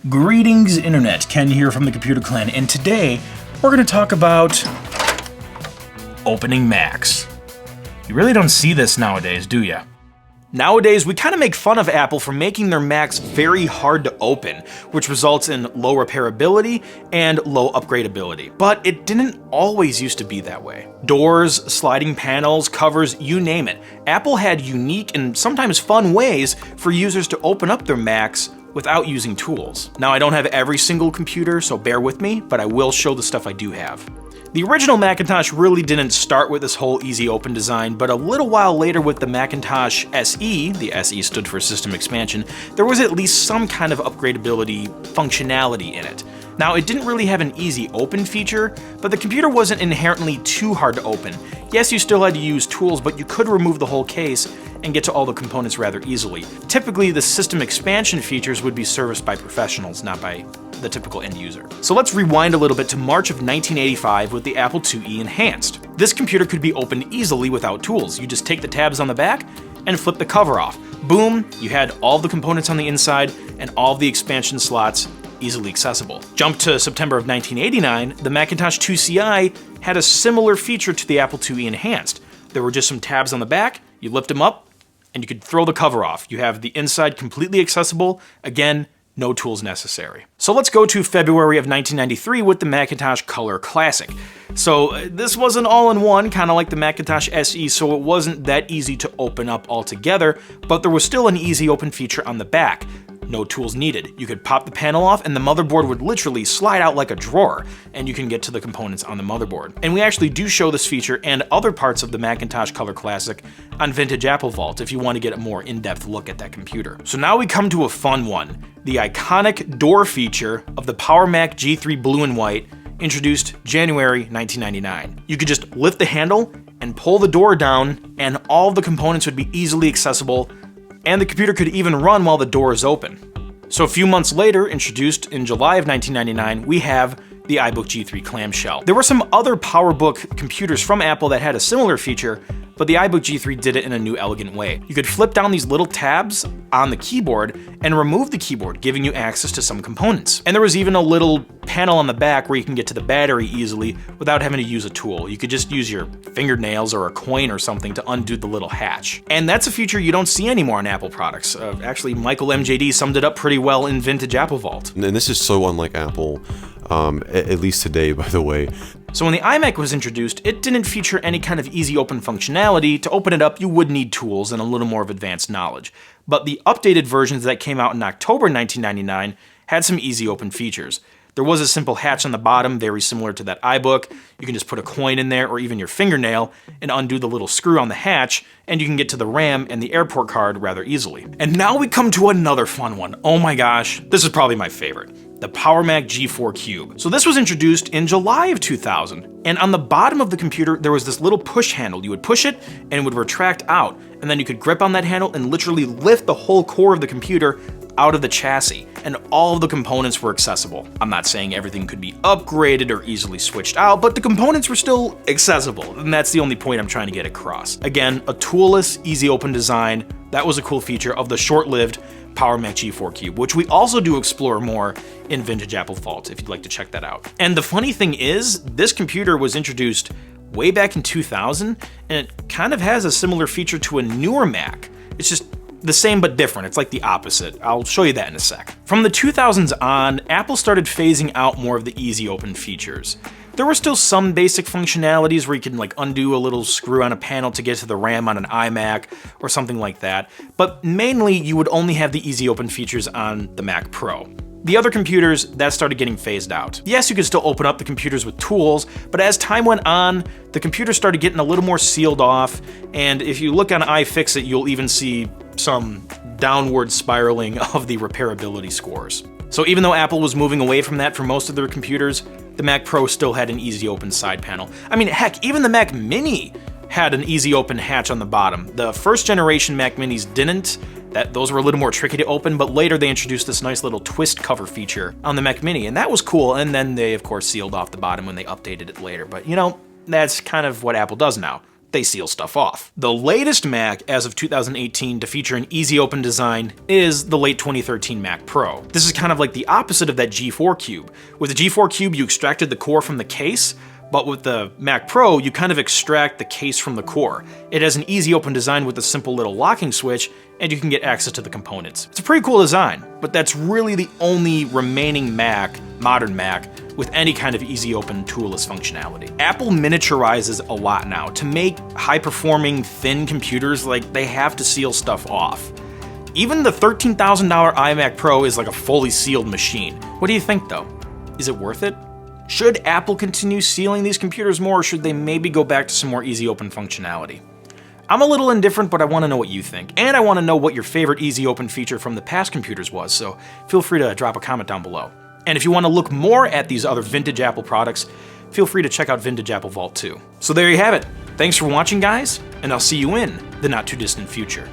Greetings Internet, Ken here from the Computer Clan, and today we're going to talk about opening Macs. You really don't see this nowadays, do ya? Nowadays, we kind of make fun of Apple for making their Macs very hard to open, which results in low repairability and low upgradability. But it didn't always used to be that way. Doors, sliding panels, covers, you name it. Apple had unique and sometimes fun ways for users to open up their Macs without using tools. Now, I don't have every single computer, so bear with me, but I will show the stuff I do have. The original Macintosh really didn't start with this whole easy open design, but a little while later with the Macintosh SE, the SE stood for System Expansion, there was at least some kind of upgradability functionality in it. Now, it didn't really have an easy open feature, but the computer wasn't inherently too hard to open. Yes, you still had to use tools, but you could remove the whole case and get to all the components rather easily. Typically, the system expansion features would be serviced by professionals, not by the typical end user. So let's rewind a little bit to March of 1985 with the Apple IIe Enhanced. This computer could be opened easily without tools. You just take the tabs on the back and flip the cover off. Boom, you had all the components on the inside and all the expansion slots easily accessible. Jump to September of 1989, the Macintosh 2CI had a similar feature to the Apple IIe Enhanced. There were just some tabs on the back, you lift them up, and you could throw the cover off. You have the inside completely accessible, again, no tools necessary. So let's go to February of 1993 with the Macintosh Color Classic. So this was an all-in-one, kind of like the Macintosh SE, so it wasn't that easy to open up altogether, but there was still an easy open feature on the back. No tools needed. You could pop the panel off and the motherboard would literally slide out like a drawer, and you can get to the components on the motherboard. And we actually do show this feature and other parts of the Macintosh Color Classic on Vintage Apple Vault if you want to get a more in-depth look at that computer. So now we come to a fun one. The iconic door feature of the Power Mac G3 Blue and White, introduced January 1999. You could just lift the handle and pull the door down, and all of the components would be easily accessible, and the computer could even run while the door is open. So a few months later, introduced in July of 1999, we have the iBook G3 clamshell. There were some other PowerBook computers from Apple that had a similar feature, but the iBook G3 did it in a new elegant way. You could flip down these little tabs on the keyboard and remove the keyboard, giving you access to some components. And there was even a little panel on the back where you can get to the battery easily without having to use a tool. You could just use your fingernails or a coin or something to undo the little hatch. And that's a feature you don't see anymore on Apple products. Actually, Michael MJD summed it up pretty well in Vintage Apple Vault. And this is so unlike Apple, at least today, by the way. So when the iMac was introduced, it didn't feature any kind of easy open functionality. To open it up, you would need tools and a little more of advanced knowledge. But the updated versions that came out in October 1999 had some easy open features. There was a simple hatch on the bottom, very similar to that iBook. You can just put a coin in there or even your fingernail and undo the little screw on the hatch, and you can get to the RAM and the airport card rather easily. And now we come to another fun one. Oh my gosh, this is probably my favorite. The Power Mac G4 Cube. So this was introduced in July of 2000, and on the bottom of the computer there was this little push handle. You would push it and it would retract out, and then you could grip on that handle and literally lift the whole core of the computer out of the chassis, and all of the components were accessible. I'm not saying everything could be upgraded or easily switched out, but the components were still accessible, and that's the only point I'm trying to get across. Again, a toolless, easy open design. That was a cool feature of the short-lived Power Mac G4 Cube, which we also do explore more in Vintage Apple Vault if you'd like to check that out. And the funny thing is, this computer was introduced way back in 2000, and it kind of has a similar feature to a newer Mac. It's just the same but different. It's like the opposite. I'll show you that in a sec. From the 2000s on, Apple started phasing out more of the easy open features. There were still some basic functionalities where you can like undo a little screw on a panel to get to the RAM on an iMac or something like that, but mainly you would only have the easy open features on the Mac Pro. The other computers, that started getting phased out. Yes, you could still open up the computers with tools, but as time went on, the computers started getting a little more sealed off, and if you look on iFixit, you'll even see some downward spiraling of the repairability scores. So even though Apple was moving away from that for most of their computers, the Mac Pro still had an easy open side panel. I mean, heck, even the Mac Mini had an easy open hatch on the bottom. The first generation Mac Minis didn't. Those were a little more tricky to open, but later they introduced this nice little twist cover feature on the Mac Mini, and that was cool, and then they, of course, sealed off the bottom when they updated it later. But, you know, that's kind of what Apple does now. they seal stuff off. The latest Mac as of 2018 to feature an easy open design is the late 2013 Mac Pro. This is kind of like the opposite of that G4 Cube. With the G4 Cube, you extracted the core from the case, but with the Mac Pro, you kind of extract the case from the core. It has an easy open design with a simple little locking switch, and you can get access to the components. It's a pretty cool design, but that's really the only remaining Mac, modern Mac, with any kind of easy open toolless functionality. Apple miniaturizes a lot now. To make high-performing, thin computers, like, they have to seal stuff off. Even the $13,000 iMac Pro is like a fully sealed machine. What do you think, though? Is it worth it? Should Apple continue sealing these computers more, or should they maybe go back to some more easy open functionality? I'm a little indifferent, but I want to know what you think. And I want to know what your favorite easy open feature from the past computers was, so feel free to drop a comment down below. And if you want to look more at these other vintage Apple products, feel free to check out Vintage Apple Vault too. So there you have it. Thanks for watching, guys, and I'll see you in the not too distant future.